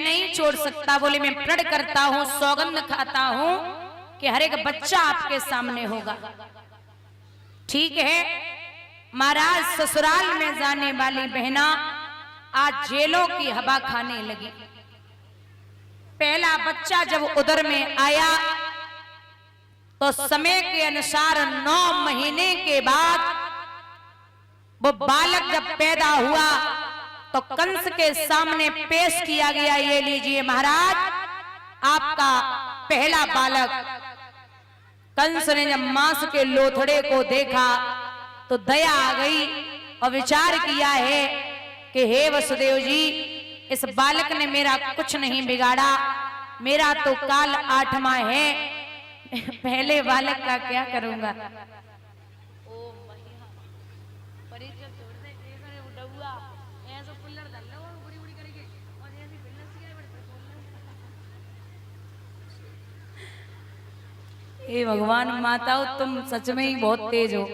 नहीं छोड़ सकता। बोले मैं प्रण करता हूं, सौगंध खाता हूं कि हर एक बच्चा आपके सामने होगा। ठीक है महाराज, ससुराल में जाने वाली बहना आज जेलों की हवा खाने लगी। पहला बच्चा जब उदर में आया तो समय के अनुसार 9 महीने के बाद वो बालक जब पैदा हुआ तो कंस के सामने पेश किया गया। ये लीजिए महाराज, आपका पहला बालक। कंस ने जब मांस के लोथड़े को देखा तो दया आ गई और विचार किया है कि हे वसुदेव जी, इस बालक ने मेरा कुछ नहीं बिगाड़ा, मेरा तो काल 8वां है, पहले बालक का क्या करूंगा। हे भगवान, माताओं तुम सच में ही बहुत तेज हो।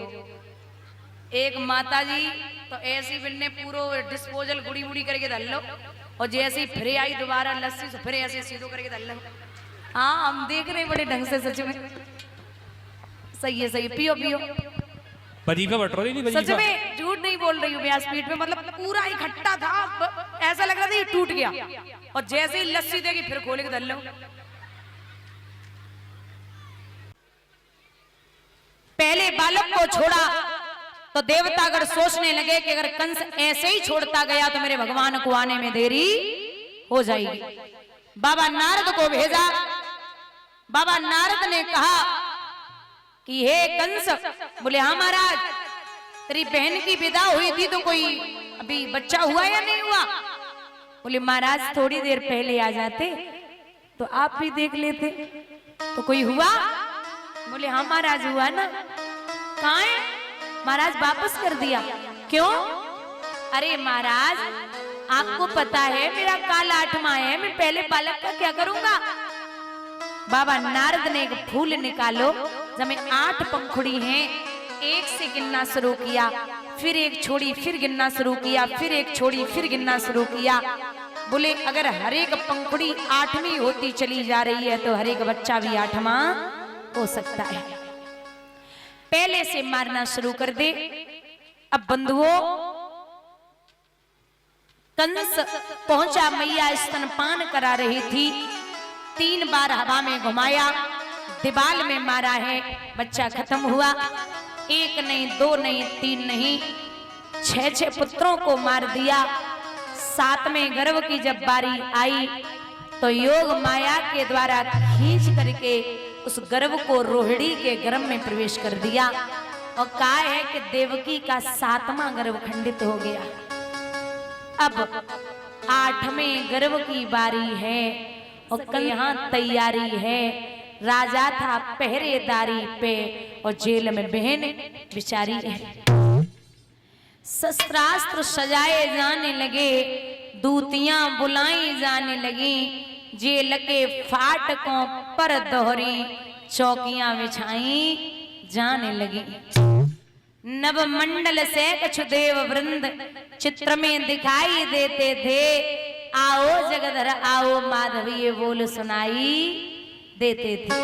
एक माता जी तो ऐसी बिन्ने पूरा डिस्पोजल गुड़ी गुड़ी करके धल लो, और जैसे ही फिर आई दोबारा लस्सी से फिर ऐसे सीधो करके धल लो। हाँ हम देख रहे बड़े ढंग से, सच में सही है, सही। पियो पियो, सच में झूठ नहीं बोल रही हूँ। व्यासपीठ में मतलब पूरा इकट्ठा था, ऐसा लग रहा था ये टूट गया, और जैसे ही लस्सी देगी फिर खोले के धल लो। पहले बालक को छोड़ा तो देवतागण सोचने लगे कि अगर कंस ऐसे ही छोड़ता गया तो मेरे भगवान को आने में देरी हो जाएगी। बाबा नारद को भेजा। बाबा नारद ने कहा कि हे कंस, बोले हाँ महाराज, तेरी बहन की विदा हुई थी तो कोई अभी बच्चा हुआ या नहीं हुआ। बोले महाराज थोड़ी देर पहले आ जाते तो आप भी देख लेते, तो कोई हुआ। बोले हाँ महाराज हुआ ना। कहाँ है महाराज? वापस कर दिया। क्यों? अरे महाराज आपको पता है मेरा काल 8वां है, मैं पहले बालक का क्या करूंगा। बाबा नारद ने एक फूल निकालो, जब 8 पंखुड़ी हैं, एक से गिनना शुरू किया, फिर एक छोड़ी, फिर गिनना शुरू किया, फिर एक छोड़ी, फिर गिनना शुरू किया। बोले अगर हर एक पंखुड़ी 8वीं होती चली जा रही है तो हर एक बच्चा भी 8वां हो सकता है। पहले से मारना शुरू कर दे। अब बंधुओं, कंस पहुंचा, मैया स्तनपान करा रही थी, 3 बार हवा में घुमाया, दीवाल में मारा है, बच्चा खत्म हुआ। 1 नहीं, 2 नहीं, 3 नहीं, 6 पुत्रों को मार दिया। 7वें गर्भ की जब बारी आई तो योग माया के द्वारा खींच करके उस गर्भ को रोहिणी के गर्भ में प्रवेश कर दिया, और कहा है कि देवकी का 7वां गर्भ खंडित हो गया। अब 8वें गर्भ की बारी है और कल यहाँ तैयारी है। राजा था पहरेदारी पे और जेल में बहन बिचारी है। शस्त्रास्त्र सजाए जाने लगे, दूतियां बुलाई जाने लगी, जेल के फाटकों पर दोहरी चौकियां बिछाई जाने लगी। नवमंडल से कछु देव वृंद चित्र में दिखाई देते थे, आओ जगधर आओ माधवी ये बोल सुनाई देते थे।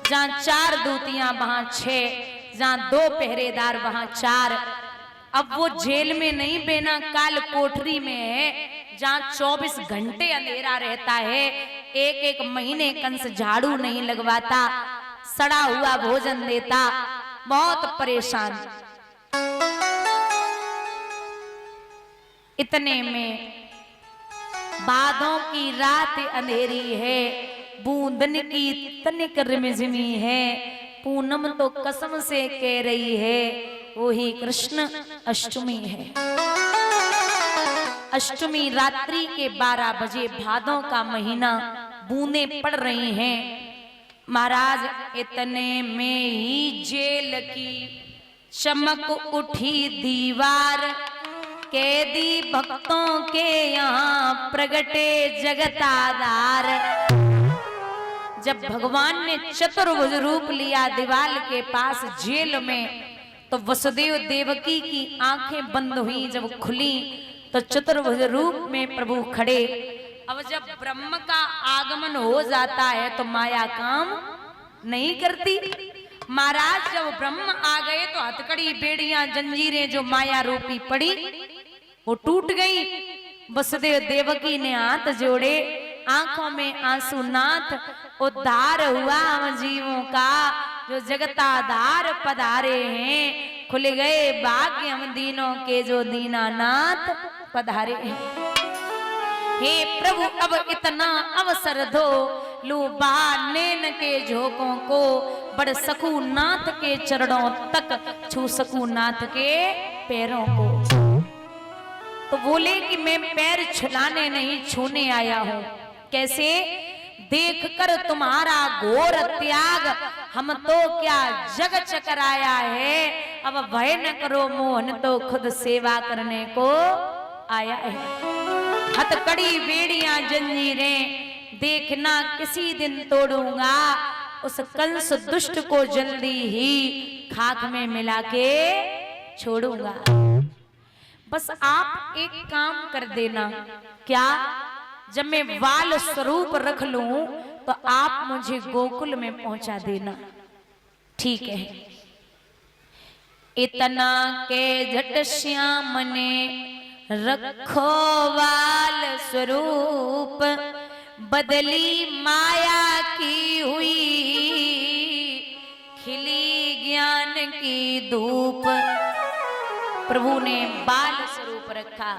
जहां 4 दूतियां वहां 6, जहां 2 पहरेदार वहां 4। अब वो जेल में नहीं, बेना काल कोठरी में है, जहां 24 घंटे अंधेरा रहता है। 1 महीने कंस झाड़ू नहीं लगवाता, सड़ा हुआ भोजन देता, बहुत परेशान। इतने में बादों की रात अंधेरी है, बूंदन की तनिक रिमझिमी है, पूनम तो कसम से कह रही है वही कृष्ण अष्टमी है। अष्टमी रात्रि के 12 बजे, भादों का महीना, बूंदें पड़ रही हैं। महाराज इतने में ही जेल की चमक उठी दीवार, कैदी भक्तों के यहाँ प्रगटे जगताधार। जब भगवान ने चतुर्भुज रूप लिया दीवाल के पास जेल में, तो वसुदेव देवकी की आंखें बंद हुई। जब खुली तो चतुर्भुज रूप में प्रभु खड़े। अब जब ब्रह्म का आगमन हो जाता है तो माया काम नहीं करती। महाराज जब ब्रह्म आ गए तो हथकड़ी बेड़ियां जंजीरें जो माया रूपी पड़ी वो टूट गई। वसुदेव देवकी ने हाथ जोड़े, आंखों में आंसू नाथ, उद्धार हुआ हम जीवों का, जो जगताधार पधारे हैं, खुल गए भाग्य हम दीनों के, जो दीनानाथ पधारे हैं। हे प्रभु अब इतना अवसर दो, लू नैन के झोंकों को, बढ़ सकूं नाथ के चरणों तक, छू सकूं नाथ के पैरों को। तो बोले कि मैं पैर छुलाने नहीं छूने आया हूं। कैसे? देख कर तुम्हारा घोर त्याग, हम तो क्या जग चकराया है, अब भय न करो मोहन तो खुद सेवा करने को आया है। हथकड़ी बेड़ियां जंजीरें देखना किसी दिन तोड़ूंगा, उस कंस दुष्ट को जल्दी ही खाक में मिला के छोड़ूंगा। बस आप एक काम कर देना। क्या? जब मैं बाल स्वरूप रख लूं तो आप मुझे गोकुल में पहुंचा देना। ठीक है। इतना के झट श्याम ने रखो बाल स्वरूप, बदली माया की हुई खिली ज्ञान की धूप। प्रभु ने बाल स्वरूप रखा।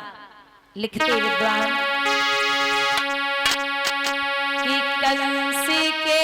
लिखते विद्वान कि कंस के